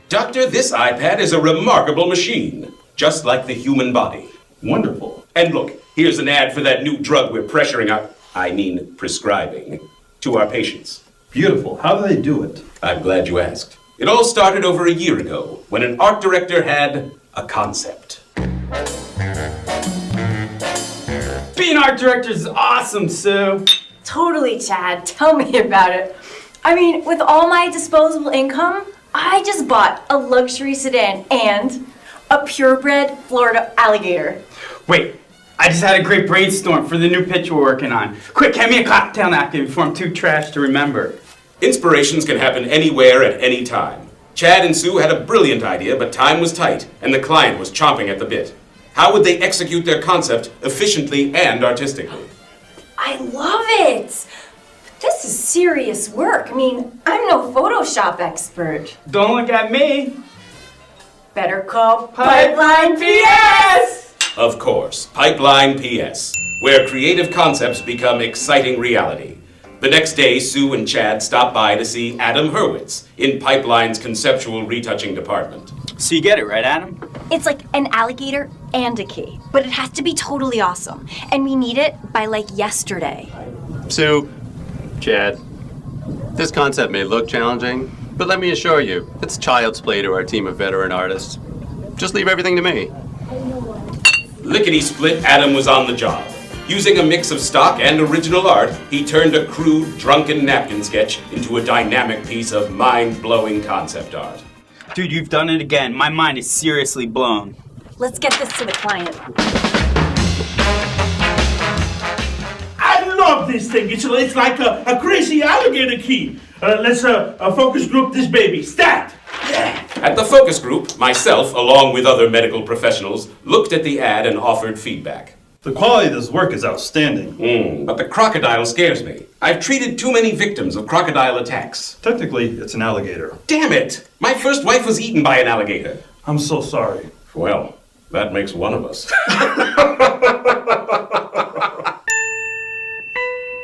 Doctor, this iPad is a remarkable machine, just like the human body. Wonderful. And look, here's an ad for that new drug we're prescribing to our patients. Beautiful. How do they do it? I'm glad you asked. It all started over a year ago when an art director had a concept. Being art director is awesome, Sue. Totally, Chad. Tell me about it. I mean, with all my disposable income, I just bought a luxury sedan and a purebred Florida alligator. Wait, I just had a great brainstorm for the new pitch we're working on. Quick, hand me a cocktail napkin before I'm too trash to remember. Inspirations can happen anywhere at any time. Chad and Sue had a brilliant idea, but time was tight, and the client was chomping at the bit. How would they execute their concept efficiently and artistically? I love it! But this is serious work. I mean, I'm no Photoshop expert. Don't look at me. Better call Pipeline PS! Of course, Pipeline PS, where creative concepts become exciting reality. The next day, Sue and Chad stopped by to see Adam Hurwitz in Pipeline's conceptual retouching department. So you get it, right, Adam? It's like an alligator and a key, but it has to be totally awesome. And we need it by like yesterday. Sue, Chad, this concept may look challenging, but let me assure you, it's child's play to our team of veteran artists. Just leave everything to me. Lickety-split, Adam was on the job. Using a mix of stock and original art, he turned a crude, drunken napkin sketch into a dynamic piece of mind-blowing concept art. Dude, you've done it again. My mind is seriously blown. Let's get this to the client. I love this thing. It's like a crazy alligator key. Let's focus group this baby. Stat! Yeah. At the focus group, myself, along with other medical professionals, looked at the ad and offered feedback. The quality of this work is outstanding. But the crocodile scares me. I've treated too many victims of crocodile attacks. Technically, it's an alligator. Damn it! My first wife was eaten by an alligator. I'm so sorry. Well, that makes one of us.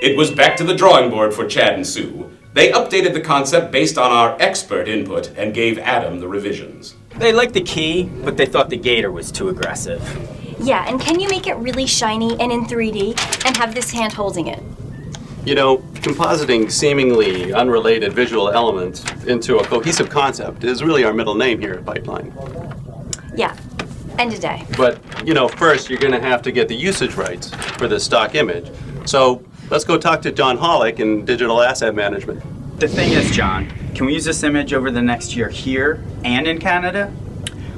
It was back to the drawing board for Chad and Sue. They updated the concept based on our expert input and gave Adam the revisions. They liked the key, but they thought the gator was too aggressive. Yeah, and can you make it really shiny and in 3D and have this hand holding it? You know, compositing seemingly unrelated visual elements into a cohesive concept is really our middle name here at Pipeline. Yeah, end of day. But, you know, first you're going to have to get the usage rights for this stock image. So let's go talk to John Hollick in Digital Asset Management. The thing is, John, can we use this image over the next year here and in Canada?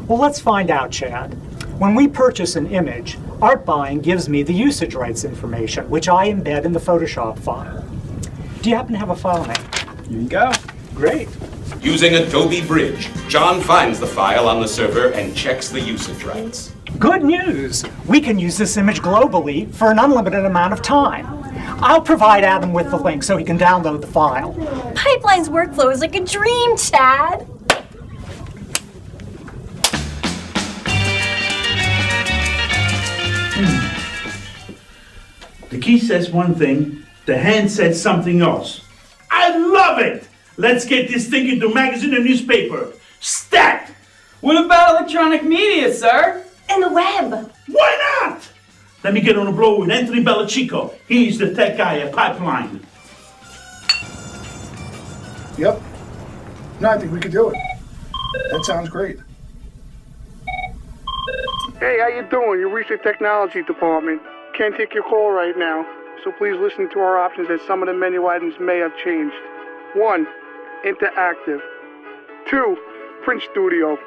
Well, let's find out, Chad. When we purchase an image, Art Buying gives me the usage rights information, which I embed in the Photoshop file. Do you happen to have a file name? Here you go. Great. Using Adobe Bridge, John finds the file on the server and checks the usage rights. Good news! We can use this image globally for an unlimited amount of time. I'll provide Adam with the link so he can download the file. Pipeline's workflow is like a dream, Chad. The key says one thing, the hand says something else. I love it! Let's get this thing into magazine and newspaper. Stat! What about electronic media, sir? And the web. Why not? Let me get on a blow with Anthony Bellachico. He's the tech guy at Pipeline. Yep. No, I think we could do it. That sounds great. Hey, how you doing? You reached the technology department. Can't take your call right now, so please listen to our options as some of the menu items may have changed. 1. Interactive. 2. Print studio.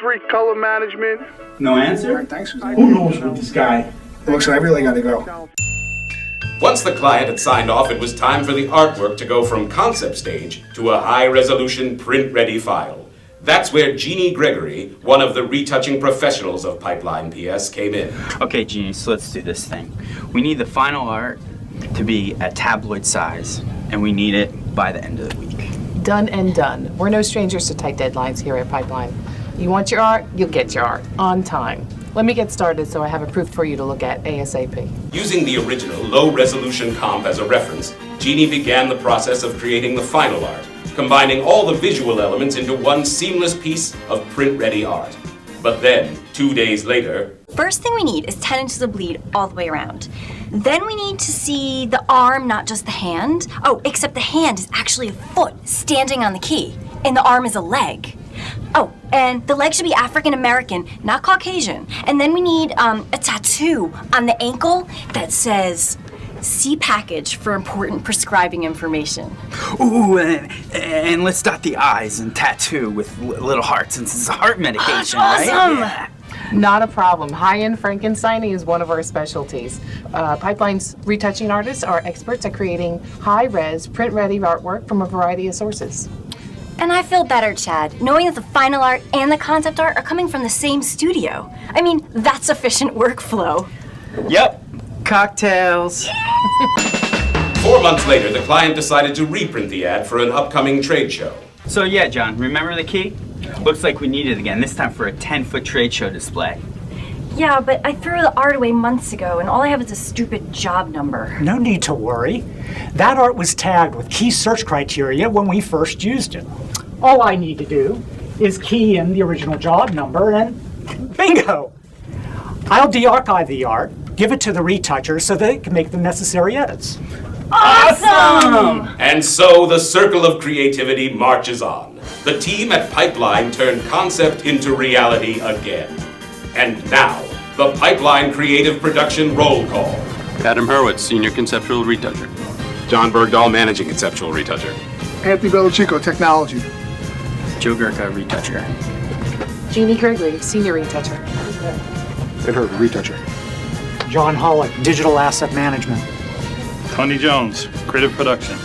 3. Color management. No All answer? right, thanks. Who knows with this guy? Looks like I really gotta go. Once the client had signed off, it was time for the artwork to go from concept stage to a high-resolution, print-ready file. That's where Jeannie Gregory, one of the retouching professionals of Pipeline PS, came in. Okay, Jeannie, so let's do this thing. We need the final art to be at tabloid size, and we need it by the end of the week. Done and done. We're no strangers to tight deadlines here at Pipeline. You want your art, you'll get your art on time. Let me get started so I have a proof for you to look at ASAP. Using the original low-resolution comp as a reference, Jeannie began the process of creating the final art, combining all the visual elements into one seamless piece of print-ready art. But then, 2 days later, First thing we need is 10 inches of bleed all the way around. Then we need to see the arm, not just the hand. Oh, except the hand is actually a foot standing on the key, and the arm is a leg. Oh, and the leg should be African American, not Caucasian. And then we need a tattoo on the ankle that says, "See package for important prescribing information." Ooh, and let's dot the I's and tattoo with little hearts since it's a heart medication, Awesome! right? Yeah. Not a problem. High-end Frankensteining is one of our specialties. Pipeline's retouching artists are experts at creating high-res, print-ready artwork from a variety of sources. And I feel better, Chad, knowing that the final art and the concept art are coming from the same studio. I mean, that's efficient workflow. Yep. Cocktails. 4 months later, the client decided to reprint the ad for an upcoming trade show. So yeah, John, remember the key? Looks like we need it again, this time for a 10-foot trade show display. Yeah, but I threw the art away months ago, and all I have is a stupid job number. No need to worry. That art was tagged with key search criteria when we first used it. All I need to do is key in the original job number and bingo! I'll de-archive the art, give it to the retoucher so they can make the necessary edits. Awesome! And so the circle of creativity marches on. The team at Pipeline turned concept into reality again. And now, the Pipeline Creative Production Roll Call. Adam Hurwitz, Senior Conceptual Retoucher. John Bergdahl, Managing Conceptual Retoucher. Anthony Bellachico, Technology. Joe Gurka, retoucher. Jeannie Gregory, Senior Retoucher. Ed Hurd, Retoucher. John Hollick, Digital Asset Management. Tony Jones, creative production.